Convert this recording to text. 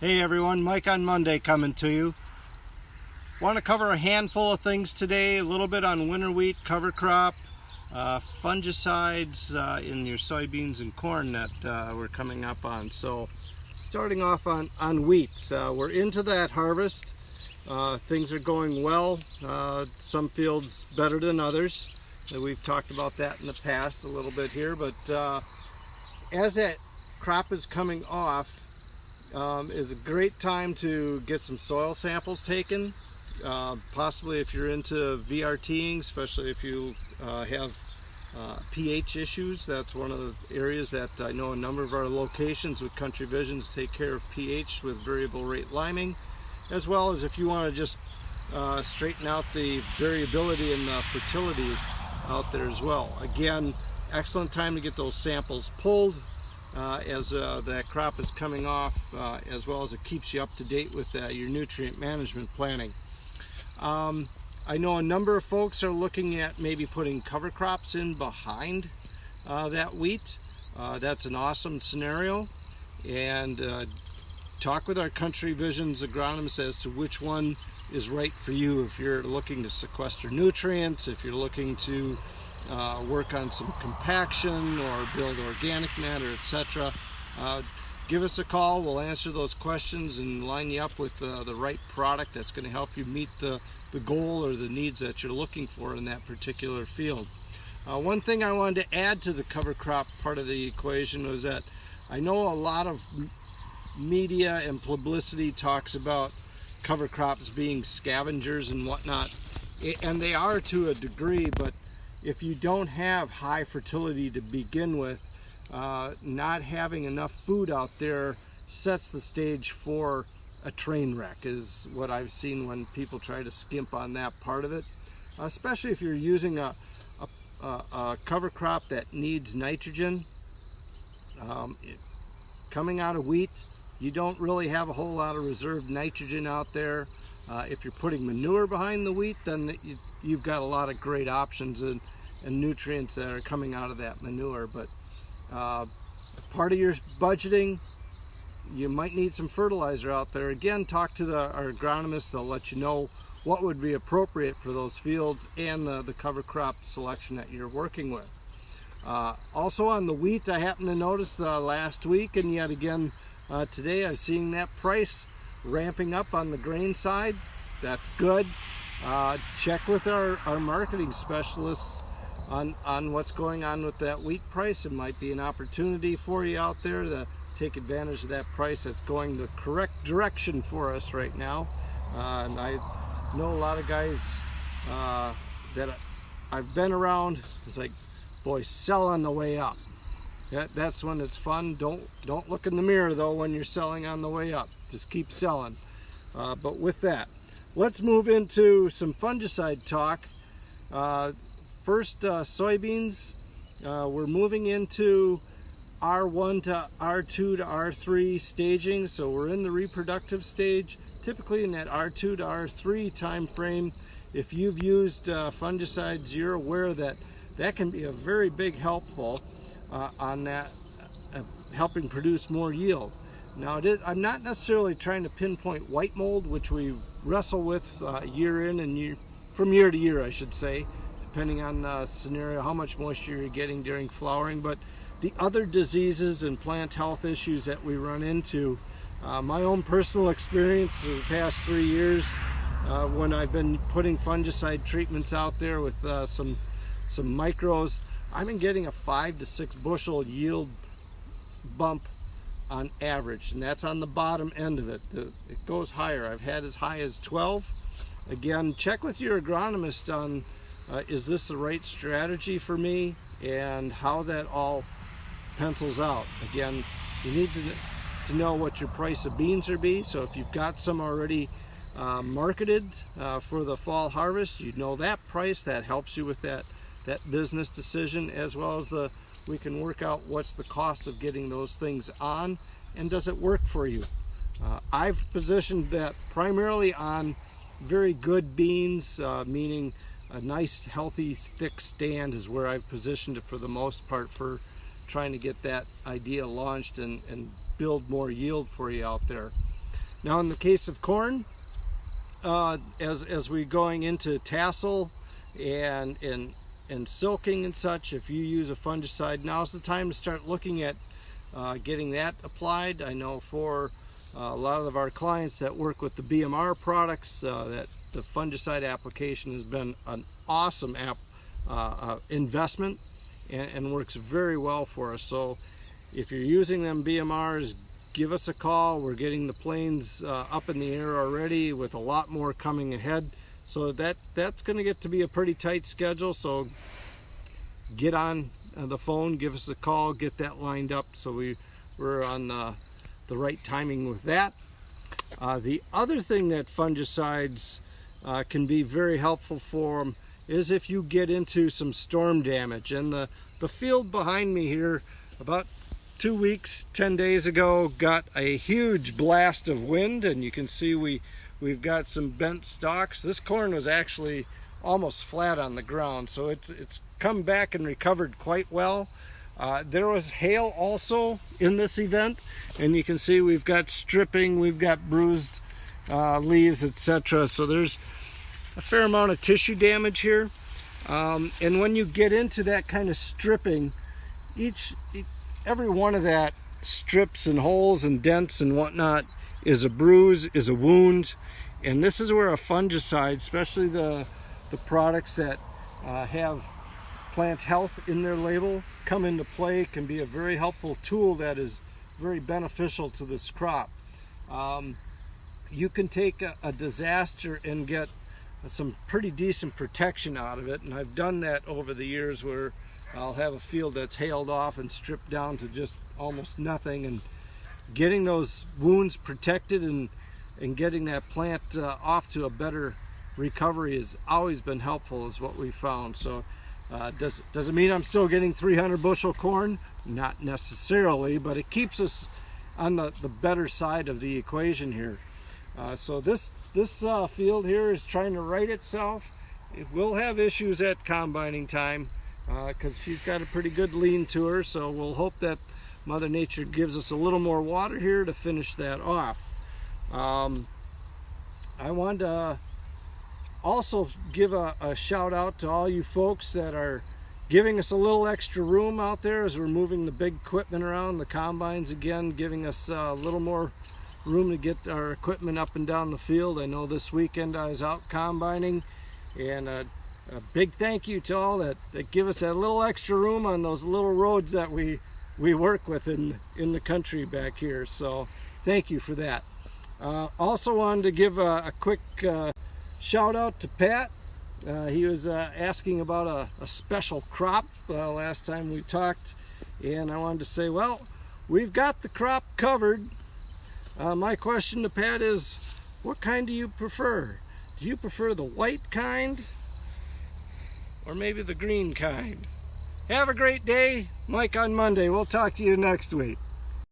Hey everyone, Mike on Monday coming to you. Want to cover a handful of things today, a little bit on winter wheat, cover crop, fungicides in your soybeans and corn that we're coming up on. So starting off on wheat, we're into that harvest. Things are going well, some fields better than others. We've talked about that in the past a little bit here, but as that crop is coming off, is a great time to get some soil samples taken. Possibly if you're into VRTing, especially if you have pH issues. That's one of the areas that I know a number of our locations with Country Visions take care of pH with variable rate liming, as well as if you want to just straighten out the variability and fertility out there as well. Again, excellent time to get those samples pulled as that crop is coming off, as well as it keeps you up to date with your nutrient management planning. I know a number of folks are looking at maybe putting cover crops in behind that wheat. That's an awesome scenario, and talk with our Country Visions agronomists as to which one is right for you. If you're looking to sequester nutrients, if you're looking to work on some compaction or build organic matter, etc. Give us a call. We'll answer those questions and line you up with the right product that's going to help you meet the goal or the needs that you're looking for in that particular field. One thing I wanted to add to the cover crop part of the equation was that I know a lot of media and publicity talks about cover crops being scavengers and whatnot, and they are to a degree, but if you don't have high fertility to begin with, not having enough food out there sets the stage for a train wreck, is what I've seen when people try to skimp on that part of it. Especially if you're using a cover crop that needs nitrogen. Coming out of wheat, you don't really have a whole lot of reserved nitrogen out there. If you're putting manure behind the wheat, then you've got a lot of great options and nutrients that are coming out of that manure. But part of your budgeting, you might need some fertilizer out there. Again, talk to our agronomists. They'll let you know what would be appropriate for those fields and the cover crop selection that you're working with. Also on the wheat, I happened to notice last week and yet again today, I've seen that price ramping up on the grain side. That's good. Check with our marketing specialists on what's going on with that wheat price. It might be an opportunity for you out there to take advantage of that price that's going the correct direction for us right now. And I know a lot of guys that I've been around. It's like, boy, sell on the way up. That's when it's fun. Don't look in the mirror though when you're selling on the way up. Just keep selling. But with that, let's move into some fungicide talk. First, soybeans. We're moving into R1 to R2 to R3 staging, so we're in the reproductive stage. Typically in that R2 to R3 time frame, if you've used fungicides, you're aware that that can be a very big helpful on that, helping produce more yield. Now, I'm not necessarily trying to pinpoint white mold, which we wrestle with year in and from year to year, I should say, depending on the scenario, how much moisture you're getting during flowering. But the other diseases and plant health issues that we run into, my own personal experience in the past 3 years, when I've been putting fungicide treatments out there with some micros, I've been getting a 5 to 6 bushel yield bump on average, and that's on the bottom end of it. It goes higher. I've had as high as 12. Again, check with your agronomist on is this the right strategy for me and how that all pencils out. Again, you need to know what your price of beans are be. So if you've got some already marketed for the fall harvest, you know that price. That helps you with that business decision, as well as we can work out what's the cost of getting those things on and does it work for you. I've positioned that primarily on very good beans, meaning a nice healthy thick stand is where I've positioned it for the most part for trying to get that idea launched and build more yield for you out there. Now in the case of corn, as we going into tassel and silking and such, if you use a fungicide, now's the time to start looking at getting that applied. I know for a lot of our clients that work with the BMR products, that the fungicide application has been an awesome investment and works very well for us. So if you're using them BMRs, give us a call. We're getting the planes up in the air already, with a lot more coming ahead. So that's going to get to be a pretty tight schedule. So get on the phone, give us a call, get that lined up so we're on the right timing with that. The other thing that fungicides can be very helpful for them is if you get into some storm damage. And the field behind me here, about 2 weeks, 10 days ago, got a huge blast of wind, and you can see we've got some bent stalks. This corn was actually almost flat on the ground, so it's come back and recovered quite well. There was hail also in this event, and you can see we've got stripping, we've got bruised leaves, etc. So there's a fair amount of tissue damage here. And when you get into that kind of stripping, every one of that strips and holes and dents and whatnot is a bruise, is a wound. And this is where a fungicide, especially the products that have plant health in their label, come into play. Can be a very helpful tool that is very beneficial to this crop. You can take a disaster and get some pretty decent protection out of it, and I've done that over the years, where I'll have a field that's hailed off and stripped down to just almost nothing, and getting those wounds protected and getting that plant off to a better recovery has always been helpful, is what we found. So does it mean I'm still getting 300 bushel corn? Not necessarily, but it keeps us on the better side of the equation here. So this field here is trying to right itself. It will have issues at combining time because she's got a pretty good lean to her, so we'll hope that Mother Nature gives us a little more water here to finish that off. I wanted to also give a shout out to all you folks that are giving us a little extra room out there as we're moving the big equipment around, the combines again, giving us a little more room to get our equipment up and down the field. I know this weekend I was out combining, and a big thank you to all that give us that little extra room on those little roads that we work with in the country back here. So thank you for that. Also wanted to give a quick shout out to Pat. He was asking about a special crop last time we talked, and I wanted to say, well, we've got the crop covered. My question to Pat is, what kind do you prefer? Do you prefer the white kind or maybe the green kind? Have a great day. Mike on Monday. We'll talk to you next week.